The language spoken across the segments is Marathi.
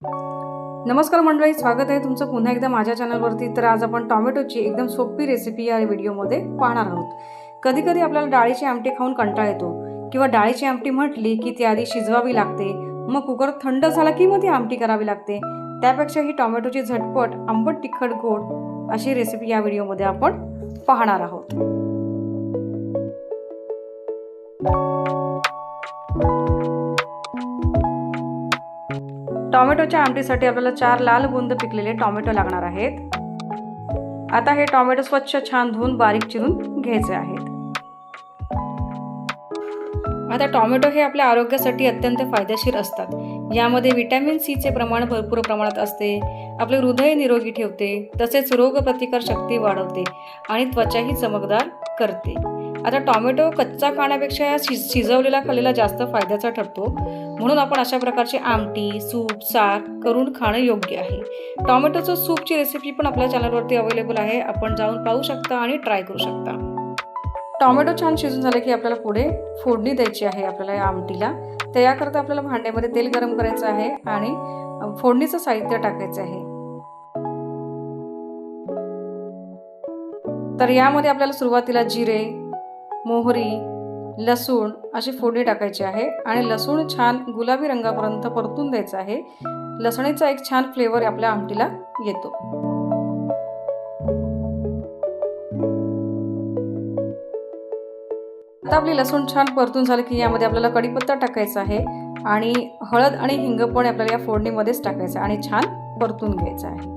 नमस्कार मंडळी, स्वागत आहे तुमचं पुन्हा एकदा माझ्या चॅनलवरती। तर आज आपण टोमॅटोची एकदम सोपी रेसिपी या व्हिडिओमध्ये पाहणार आहोत। कधी कधी आपल्याला डाळीची आमटी खाऊन कंटाळा येतो किंवा डाळीची आमटी म्हटली की ती आधी शिजवावी लागते, मग कुकर थंड झाला की मग ती आमटी करावी लागते। त्यापेक्षा ही टोमॅटोची झटपट आंबट तिखट गोड अशी रेसिपी या व्हिडिओमध्ये आपण पाहणार आहोत। टोमॅटोच्या आमटीसाठी आपल्याला 4 लाल बुंद पिकलेले टोमॅटो लागणार आहेत। आता हे टोमॅटो स्वच्छ छान धुवून बारीक चिरून घ्यायचे आहेत। आता टोमॅटो हे आपल्या आरोग्यासाठी अत्यंत फायदेशीर असतात। यामध्ये व्हिटॅमिन सी चे प्रमाण भरपूर प्रमाणात असते, आपले हृदय निरोगी ठेवते, तसेच रोगप्रतिकार शक्ती वाढवते आणि त्वचाही चमकदार करते। आता टोमॅटो कच्चा खाण्यापेक्षा शिजवलेला खाल्लेला जास्त फायद्याचा ठरतो, म्हणून आपण अशा प्रकारची आमटी, सूप, सार करून खाणं योग्य आहे। टोमॅटोचं सूपची रेसिपी पण आपल्या चॅनलवरती अवेलेबल आहे, आपण जाऊन पाहू शकता आणि ट्राय करू शकता। टोमॅटो छान शिजून झाले की आपल्याला पुढे फोडणी द्यायची आहे आपल्याला या आमटीला। त्याकरता आपल्याला भांड्यामध्ये तेल गरम करायचं आहे आणि फोडणीचं साहित्य टाकायचं आहे। तर यामध्ये आपल्याला सुरुवातीला जिरे, मोहरी, लसूण अशी फोडणी टाकायची आहे आणि लसूण छान गुलाबी रंगापर्यंत परतून द्यायचं आहे। लसणीचा एक छान फ्लेवर आपल्या आमटीला येतो। आता आपली लसूण छान परतून झाली की यामध्ये आपल्याला कढीपत्ता टाकायचा आहे आणि हळद आणि हिंग पण आपल्याला या फोडणीमध्येच टाकायचं आणि छान परतून घ्यायचं आहे।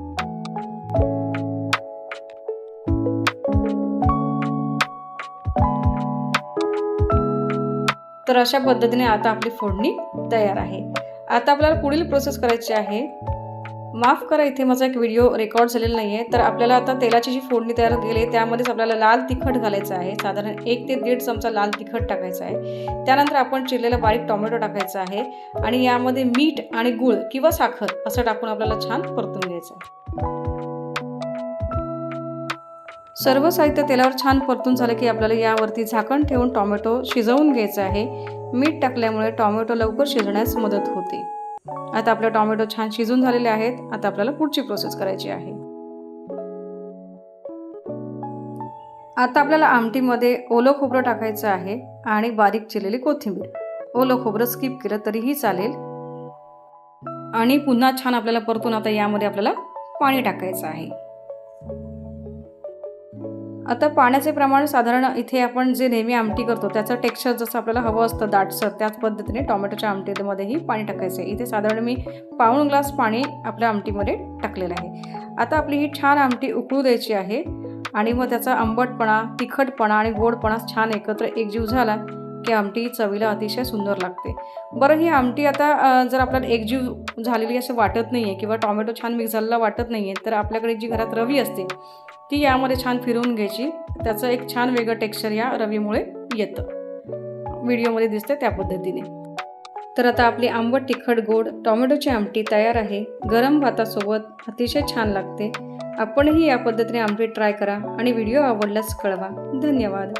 तर अशा पद्धतीने आता आपली फोडणी तयार आहे। आता आपल्याला पुढील प्रोसेस करायची आहे। माफ करा, इथे माझा एक व्हिडिओ रेकॉर्ड झालेला नाहीये। तर आपल्याला आता तेलाची जी फोडणी तयार केली त्यामध्येच आपल्याला लाल तिखट घालायचं आहे। साधारण 1 ते 1.5 चमचा लाल तिखट टाकायचं आहे। त्यानंतर आपण चिरलेला बारीक टोमॅटो टाकायचा आहे आणि यामध्ये मीठ आणि गूळ किंवा साखर असं टाकून आपल्याला छान परतून घ्यायचं आहे। सर्व साहित्य तेलावर छान परतून झाले की आपल्याला यावरती झाकण ठेवून टोमॅटो शिजवून घ्यायचा आहे। मीठ टाकल्यामुळे टोमॅटो लवकर शिजण्यास मदत होते। आता आपले टोमॅटो छान शिजून झालेले आहेत। आता आपल्याला पुढची प्रोसेस करायची आहे। आता आपल्याला आमटीमध्ये ओलं खोबरं टाकायचं आहे आणि बारीक चिरलेली कोथिंबीर। ओलं खोबरं स्किप केलं तरीही चालेल आणि पुन्हा छान आपल्याला परतून आता यामध्ये आपल्याला पाणी टाकायचं आहे। आता पाण्याचे प्रमाण साधारण इथे आपण जे नेहमी आमटी करतो त्याचं टेक्स्चर जसं आपल्याला हवं असतं दाटसर, त्याच पद्धतीने टोमॅटोच्या आमटीमध्येही पाणी टाकायचं आहे। इथे साधारण मी पाऊण ग्लास पाणी आपल्या आमटीमध्ये टाकलेलं आहे। आता आपली ही छान आमटी उकळू द्यायची आहे आणि मग त्याचा आंबटपणा, तिखटपणा आणि गोडपणा छान एकत्र एकजीव झाला की आमटी चवीला अतिशय सुंदर लागते। बरं, ही आमटी आता जर आपल्याला एकजीव झालेली असं वाटत नाहीये किंवा टोमॅटो छान मिक्स झालेला वाटत नाहीये, तर आपल्याकडे जी घरात रवी असते ती यामध्ये छान फिरवून घ्यायची। त्याचं एक छान वेगळं टेक्स्चर या रवीमुळे येतं, व्हिडिओमध्ये दिसते त्या पद्धतीने। तर आता आपली आंबट तिखट गोड टोमॅटोची आमटी तयार आहे। गरम भातासोबत अतिशय छान लागते। आपणही या पद्धतीने आमटी ट्राय करा आणि व्हिडिओ आवडल्यास कळवा। धन्यवाद।